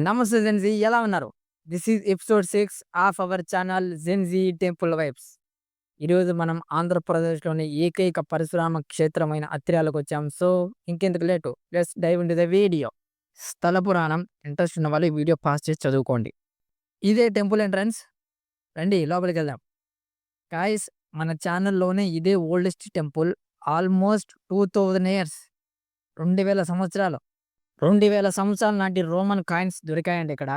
నమస్తే జెన్‌జీ ఎలా ఉన్నారు? This is episode 6 of our channel Gen Z temple vibes. ఈరోజు మనం ఆంధ్రప్రదేశ్‌లోని ఏకైక పరిశ్రమ క్షేత్రమైన అత్తిరాలకొచ్చాం. సో, ఇంకెందుకు late let's dive into the video. స్థల పురాణం ఇంట్రెస్ట్ ఉన్న వాళ్ళు ఈ వీడియో పాజ్ చేసి చదువుకోండి. ఇదే టెంపుల్ ఎంట్రన్స్. రండి లోపలికెళ్దాం. గైస్ మన ఛానల్‌లోనే ఇదే ఓల్డెస్ట్ టెంపుల్. ఆల్మోస్ట్ 2000 ఇయర్స్ 2000 సంవత్సరాలు. 2000 సంవత్సరాల నాటి రోమన్ కాయిన్స్ దొరికాయండి ఇక్కడ.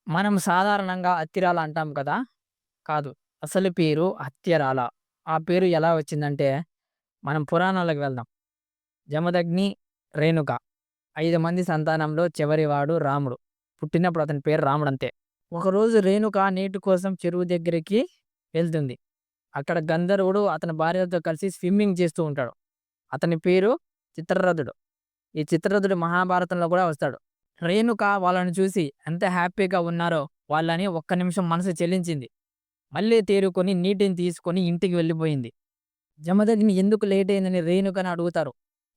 మనం సాధారణంగా అత్తిరాల అంటాం కదా! కాదు. అసలు పేరు హత్యరాల. ఆ పేరు ఎలా వచ్చిందంటే, మనం పురాణాలకు వెళ్దాం. జమదగ్ని, రేణుక 5 మంది సంతానంలో చివరివాడు రాముడు. పుట్టినప్పుడు అతని పేరు రాముడంతే. ఒకరోజు రేణుక నీటి కోసం చెరువు దగ్గరికి వెళ్తుంది. అక్కడ గంధర్వుడు అతని భార్యతో కలిసి స్విమ్మింగ్ చేస్తూ ఉంటాడు. అతని పేరు చిత్రరథుడు. ఈ చిత్రరథుడు మహాభారతంలో కూడా వస్తాడు. రేణుక వాళ్ళని చూసి ఎంత హ్యాపీగా ఉన్నారో వాళ్ళని ఒక్క నిమిషం మనసు చెలించింది. మళ్ళీ తేరుకొని నీటిని తీసుకొని ఇంటికి వెళ్ళిపోయింది. జమదగ్ని ఎందుకు లేట్ అయిందని రేణుకని అడుగుతారు.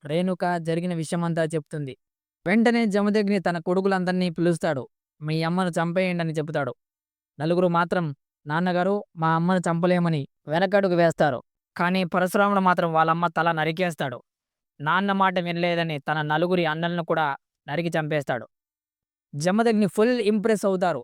రేణుక జరిగిన విషయమంతా చెప్తుంది. వెంటనే జమదగ్ని తన కొడుకులందరినీ పిలుస్తాడు. మీ అమ్మను చంపేయండి అని చెబుతాడు. నలుగురు మాత్రం నాన్నగారు మా అమ్మను చంపలేమని వెనకడుగు వేస్తారు. కానీ పరశురాముడు మాత్రం వాళ్ళమ్మ తల నరికేస్తాడు. నాన్న మాట వినలేదని తన నలుగురి అన్నలను కూడా నరికి చంపేస్తాడు. జమదగ్ని ఫుల్ ఇంప్రెస్ అవుతారు.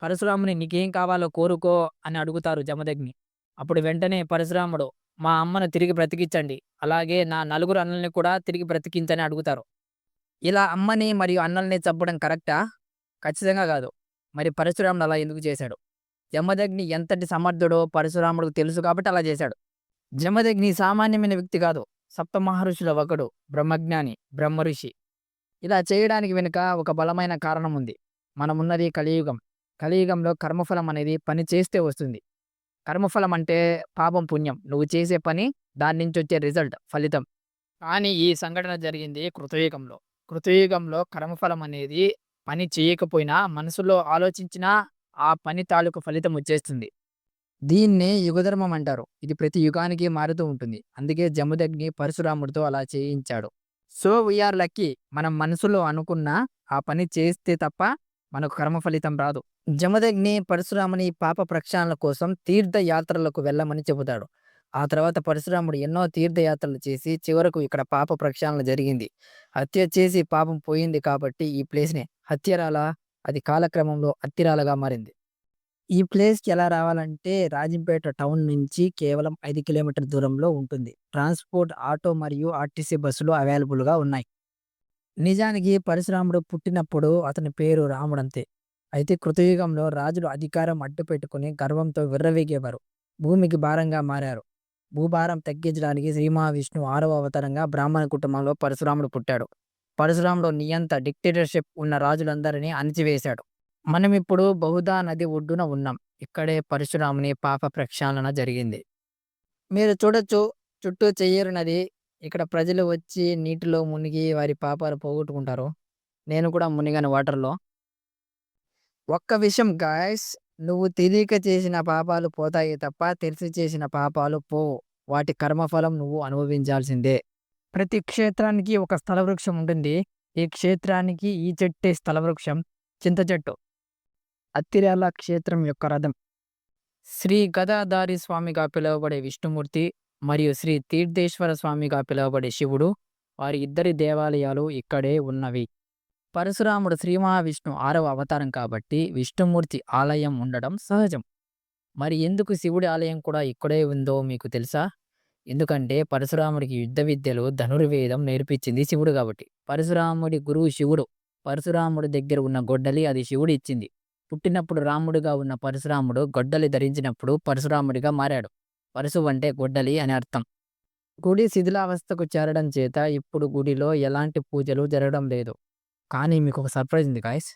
పరశురాముని నీకేం కావాలో కోరుకో అని అడుగుతారు జమదగ్ని. అప్పుడు వెంటనే పరశురాముడు మా అమ్మను తిరిగి బ్రతికించండి. అలాగే నా నలుగురు అన్నల్ని కూడా తిరిగి బ్రతికించని అడుగుతారు. ఇలా అమ్మని మరియు అన్నల్ని చంపడం కరెక్టా? ఖచ్చితంగా కాదు. మరి పరశురాముడు అలా ఎందుకు చేశాడు? జమదగ్ని ఎంతటి సమర్థుడో పరశురాముడికి తెలుసు కాబట్టి అలా చేశాడు. జమదగ్ని సామాన్యమైన వ్యక్తి కాదు. సప్త మహర్షుల ఒకడు. బ్రహ్మజ్ఞాని, బ్రహ్మఋషి. ఇలా చేయడానికి వెనుక ఒక బలమైన కారణం ఉంది. మనమున్నది కలియుగం. కలియుగంలో కర్మఫలం అనేది పని చేస్తే వస్తుంది. కర్మఫలం అంటే పాపం, పుణ్యం. నువ్వు చేసే పని దాని నుంచి వచ్చే రిజల్ట్, ఫలితం. కానీ ఈ సంఘటన జరిగింది కృతయుగంలో. కృతయుగంలో కర్మఫలం అనేది పని చేయకపోయినా మనసులో ఆలోచించినా ఆ పని తాలూకు ఫలితం వచ్చేస్తుంది. దీన్నే యుగధర్మం అంటారు. ఇది ప్రతి యుగానికి మారుతూ ఉంటుంది. అందుకే జమదగ్ని పరశురాముడితో అలా చేయించాడు. So we are lucky. మనం మనసులో అనుకున్న ఆ పని చేస్తే తప్ప మనకు కర్మ ఫలితం రాదు. జమదగ్ని పరశురాముని పాప ప్రక్షాళన కోసం తీర్థయాత్రలకు వెళ్ళమని చెబుతాడు. ఆ తర్వాత పరశురాముడు ఎన్నో తీర్థయాత్రలు చేసి చివరకు ఇక్కడ పాప ప్రక్షాళన జరిగింది. హత్య చేసి పాపం పోయింది కాబట్టి ఈ ప్లేస్‌ని హత్యరాల, అది కాలక్రమంలో అత్తిరాలగా మారింది. ఈ ప్లేస్‌కి ఎలా రావాలంటే రాజంపేట టౌన్ నుంచి కేవలం 5 కిలోమీటర్ల దూరంలో ఉంటుంది. ట్రాన్స్‌పోర్ట్ ఆటో మరియు ఆర్టీసీ బస్సులు అవైలబుల్‌గా ఉన్నాయి. నిజానికి పరశురాముడు పుట్టినప్పుడు అతని పేరు రాముడంతే. అయితే కృతయుగంలో రాజులు అధికారం అడ్డుపెట్టుకొని గర్వంతో విర్రవీగేవారు. భూమికి భారంగా మారారు. భూభారం తగ్గించడానికి శ్రీ మహావిష్ణువు 6వ అవతారంగా బ్రాహ్మణ కుటుంబంలో పరశురాముడు పుట్టాడు. పరశురాముడు నియంత డిక్టేటర్‌షిప్ ఉన్న రాజులందరినీ అణిచివేశాడు. మనమిప్పుడు బహుదా నది ఒడ్డున ఉన్నాం. ఇక్కడే పరశురాముని పాప ప్రక్షాళన జరిగింది. మీరు చూడొచ్చు, చుట్టూ చెయ్యేరు నది. ఇక్కడ ప్రజలు వచ్చి నీటిలో మునిగి వారి పాపాలు పోగొట్టుకుంటారు. నేను కూడా మునిగాను వాటర్‌లో. ఒక్క విషయం గాయ్స్, నువ్వు తెలియక చేసిన పాపాలు పోతాయి తప్ప తెలిసి చేసిన పాపాలు పోవు. వాటి కర్మఫలం నువ్వు అనుభవించాల్సిందే. ప్రతి క్షేత్రానికి ఒక స్థల వృక్షం ఉంటుంది. ఈ క్షేత్రానికి ఈ చెట్టే స్థల వృక్షం, చింత చెట్టు. అత్తిరాల క్షేత్రం యొక్క రథం. శ్రీ గదాధారి స్వామిగా పిలువబడే విష్ణుమూర్తి మరియు శ్రీ తీర్థేశ్వర స్వామిగా పిలువబడే శివుడు, వారి ఇద్దరి దేవాలయాలు ఇక్కడే ఉన్నవి. పరశురాముడు శ్రీ మహావిష్ణువు 6వ అవతారం కాబట్టి విష్ణుమూర్తి ఆలయం ఉండడం సహజం. మరి ఎందుకు శివుడి ఆలయం కూడా ఇక్కడే ఉందో మీకు తెలుసా? ఎందుకంటే పరశురాముడికి యుద్ధ విద్యలు, ధనుర్వేదం నేర్పించింది శివుడు కాబట్టి. పరశురాముడి గురువు శివుడు. పరశురాముడి దగ్గర ఉన్న గొడ్డలి అది శివుడు ఇచ్చింది. పుట్టినప్పుడు రాముడిగా ఉన్న పరశురాముడు గొడ్డలి ధరించినప్పుడు పరశురాముడిగా మారాడు. పరశు అంటే గొడ్డలి అని అర్థం. గుడి శిథిలావస్థకు చేరడం చేత ఇప్పుడు గుడిలో ఎలాంటి పూజలు జరగడం లేదు. కానీ మీకు ఒక సర్ప్రైజ్ ఉంది గాయ్స్.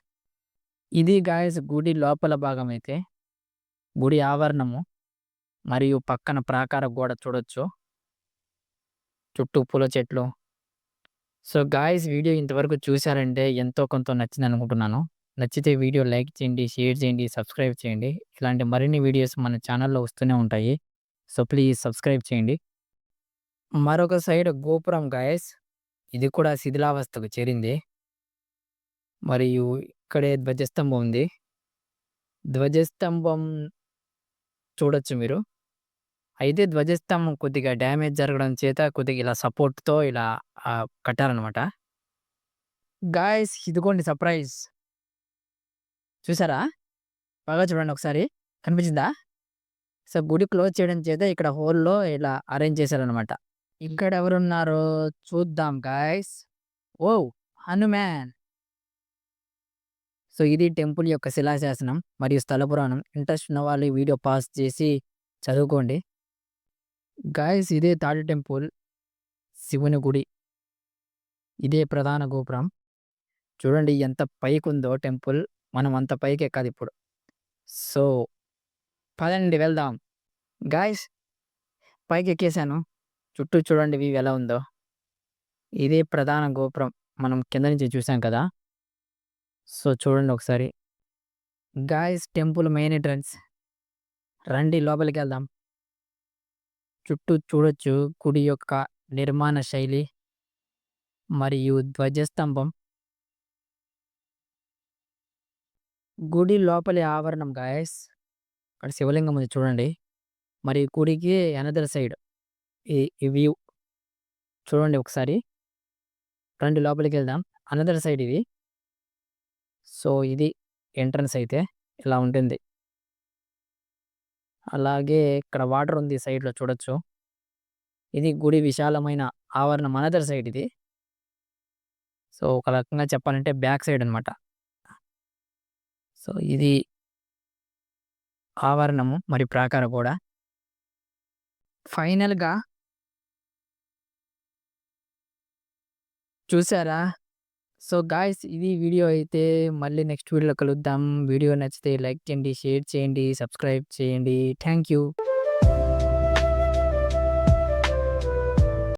ఇది గాయ్స్ గుడి లోపల భాగం అయితే. గుడి ఆవరణము మరియు పక్కన ప్రాకార గోడ చూడొచ్చు. చుట్టూ పూల చెట్లు. సో గాయ్స్ వీడియో ఇంతవరకు చూసారంటే ఎంతో కొంత నచ్చిందనుకుంటున్నాను. నచ్చితే వీడియో లైక్ చేయండి, షేర్ చేయండి, సబ్స్క్రైబ్ చేయండి. ఇలాంటి మరిన్ని వీడియోస్ మన ఛానల్‌లో వస్తూనే ఉంటాయి. సో ప్లీజ్ సబ్స్క్రైబ్ చేయండి. మరొక సైడ్ గోపురం గాయ్స్. ఇది కూడా శిథిలావస్థకు చేరింది. మరియు ఇక్కడే ధ్వజస్తంభం ఉంది. ధ్వజస్తంభం చూడొచ్చు మీరు. అయితే ధ్వజస్తంభం కొద్దిగా డ్యామేజ్ జరగడం చేత కొద్దిగా ఇలా సపోర్ట్‌తో ఇలా కట్టారనమాట. గాయ్స్ ఇదిగోండి సర్ప్రైజ్. చూసారా? బాగా చూడండి ఒకసారి. కనిపించిందా? సో, గుడి క్లోజ్ చేయడం చేత ఇక్కడ హోల్‌లో ఇలా అరేంజ్ చేశారనమాట. ఇక్కడ ఎవరున్నారో చూద్దాం గాయ్స్. ఓహ్! హనుమాన్. సో, ఇది టెంపుల్ యొక్క శిలాశాసనం మరియు స్థల పురాణం. ఇంట్రెస్ట్ ఉన్నవాళ్ళు ఈ వీడియో పాజ్ చేసి చదువుకోండి. గాయ్స్ ఇదే తాడు టెంపుల్. శివుని గుడి. ఇదే ప్రధాన గోపురం. చూడండి ఎంత పైకుందో టెంపుల్. మనం అంత పైకెక్కాలిప్పుడు. సో, పదండి వెళ్దాం. గాయ్స్ పైకెక్కేసాను. చుట్టూ చూడండి వ్యూ ఎలా ఉందో. ఇదే ప్రధాన గోపురం. మనం కింద నుంచి చూసాం కదా! సో, చూడండి ఒకసారి. Guys temple main entrance. రండి లోపలికెళ్దాం. చుట్టూ చూడొచ్చు గుడి యొక్క నిర్మాణ శైలి మరియు ధ్వజస్తంభం. గుడి లోపలి ఆవరణం గాయ్స్. అక్కడ శివలింగం ఉంది చూడండి. మరి గుడికి అనదర్ సైడ్ ఈ ఈ వ్యూ చూడండి ఒకసారి. రండి లోపలికెళ్దాం. అనదర్ సైడ్ ఇది. సో, ఇది ఎంట్రన్స్ అయితే ఇలా ఉంటుంది. అలాగే ఇక్కడ వాటర్ ఉంది సైడ్‌లో చూడొచ్చు. ఇది గుడి విశాలమైన ఆవరణం అనదర్ సైడ్ ఇది. సో, ఒక రకంగా చెప్పాలంటే బ్యాక్ సైడ్ అనమాట. సో, ఇది ఆవరణము మరి ప్రాకార గోడ. ఫైనల్‌గా చూసారా? సో, గాయ్స్ ఇది వీడియో అయితే మళ్ళీ నెక్స్ట్ వీడియోలో కలుద్దాం. వీడియో నచ్చితే లైక్ చేయండి, షేర్ చేయండి, సబ్స్క్రైబ్ చేయండి. Thank you.